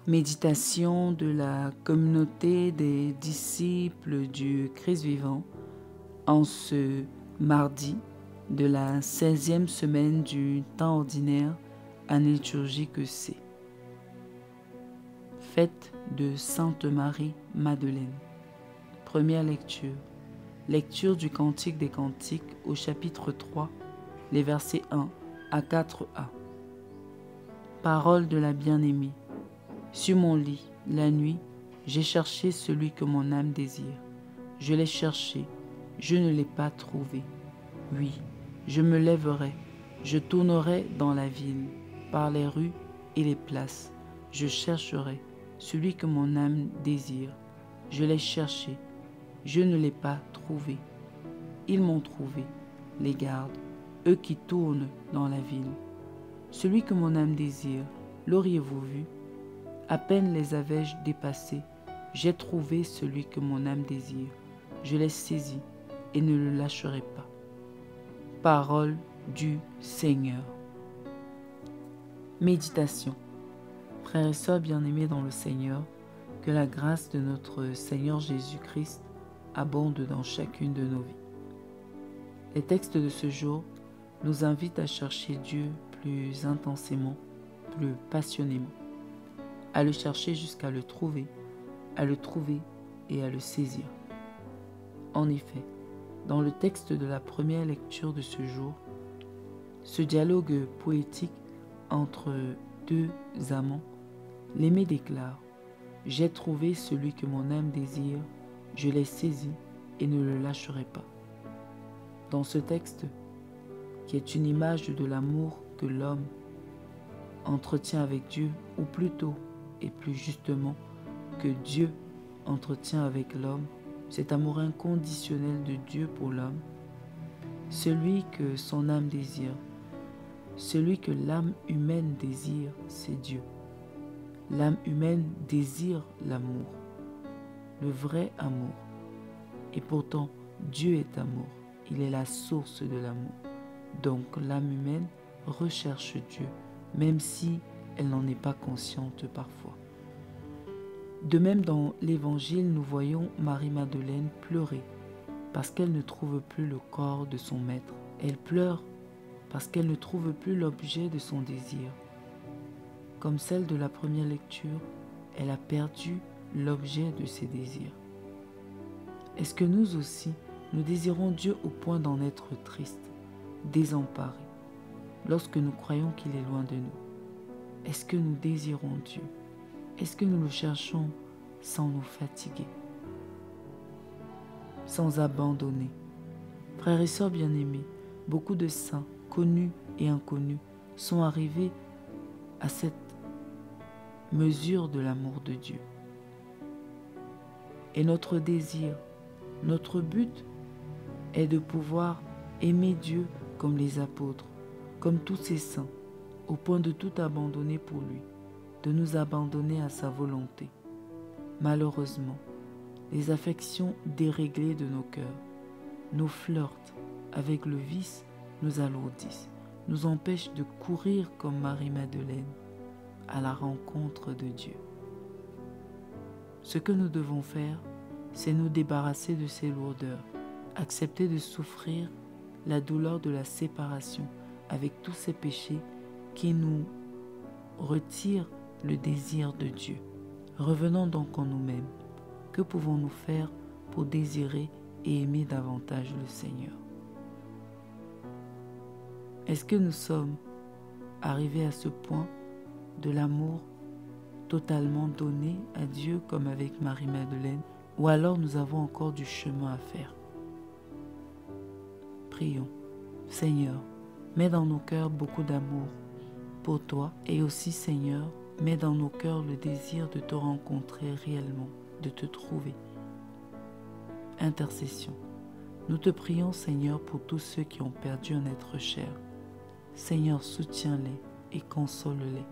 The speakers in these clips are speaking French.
Méditation de la communauté des disciples du Christ vivant en ce mardi de la 16e semaine du temps ordinaire, année liturgique C. Fête de Sainte Marie Madeleine. Première lecture. Lecture du Cantique des Cantiques au chapitre 3, les versets 1 à 4a. Parole de la bien-aimée. Sur mon lit, la nuit, j'ai cherché celui que mon âme désire. Je l'ai cherché, je ne l'ai pas trouvé. Oui, je me lèverai, je tournerai dans la ville, par les rues et les places. Je chercherai celui que mon âme désire. Je l'ai cherché, je ne l'ai pas trouvé. Ils m'ont trouvé, les gardes, eux qui tournent dans la ville. Celui que mon âme désire, l'auriez-vous vu? À peine les avais-je dépassés, j'ai trouvé celui que mon âme désire. Je l'ai saisi et ne le lâcherai pas. Parole du Seigneur. Méditation. Frères et sœurs bien-aimés dans le Seigneur, que la grâce de notre Seigneur Jésus-Christ abonde dans chacune de nos vies. Les textes de ce jour nous invitent à chercher Dieu plus intensément, plus passionnément, à le chercher jusqu'à le trouver et à le saisir. En effet, dans le texte de la première lecture de ce jour, ce dialogue poétique entre deux amants, l'aimé déclare « J'ai trouvé celui que mon âme désire, je l'ai saisi et ne le lâcherai pas ». Dans ce texte, qui est une image de l'amour que l'homme entretient avec Dieu, ou plutôt et plus justement que Dieu entretient avec l'homme, cet amour inconditionnel de Dieu pour l'homme, celui que son âme désire, celui que l'âme humaine désire, c'est Dieu. L'âme humaine désire l'amour, le vrai amour. Et pourtant, Dieu est amour, il est la source de l'amour. Donc l'âme humaine recherche Dieu, même si elle n'en est pas consciente parfois. De même, dans l'Évangile, nous voyons Marie-Madeleine pleurer parce qu'elle ne trouve plus le corps de son maître. Elle pleure parce qu'elle ne trouve plus l'objet de son désir. Comme celle de la première lecture, elle a perdu l'objet de ses désirs. Est-ce que nous aussi, nous désirons Dieu au point d'en être tristes, désemparés, lorsque nous croyons qu'il est loin de nous? Est-ce que nous désirons Dieu? Est-ce que nous le cherchons sans nous fatiguer, sans abandonner? Frères et sœurs bien-aimés, beaucoup de saints, connus et inconnus, sont arrivés à cette mesure de l'amour de Dieu. Et notre désir, notre but est de pouvoir aimer Dieu comme les apôtres, comme tous ces saints, au point de tout abandonner pour lui, de nous abandonner à sa volonté. Malheureusement, les affections déréglées de nos cœurs, nos flirts avec le vice nous alourdissent, nous empêchent de courir comme Marie-Madeleine à la rencontre de Dieu. Ce que nous devons faire, c'est nous débarrasser de ces lourdeurs, accepter de souffrir la douleur de la séparation avec tous ces péchés qui nous retirent le désir de Dieu. Revenons donc en nous-mêmes. Que pouvons-nous faire pour désirer et aimer davantage le Seigneur? Est-ce que nous sommes arrivés à ce point de l'amour totalement donné à Dieu comme avec Marie-Madeleine, ou alors nous avons encore du chemin à faire? Prions. Seigneur, mets dans nos cœurs beaucoup d'amour pour toi, et aussi, Seigneur, mets dans nos cœurs le désir de te rencontrer réellement, de te trouver. Intercession. Nous te prions, Seigneur, pour tous ceux qui ont perdu un être cher. Seigneur, soutiens-les et console-les.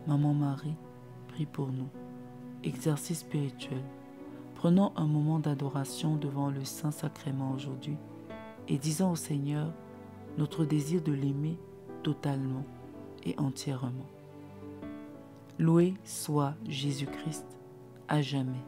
Maman Marie, prie pour nous. Exercice spirituel. Prenons un moment d'adoration devant le Saint-Sacrement aujourd'hui et disons au Seigneur notre désir de l'aimer totalement et entièrement. Loué soit Jésus-Christ à jamais.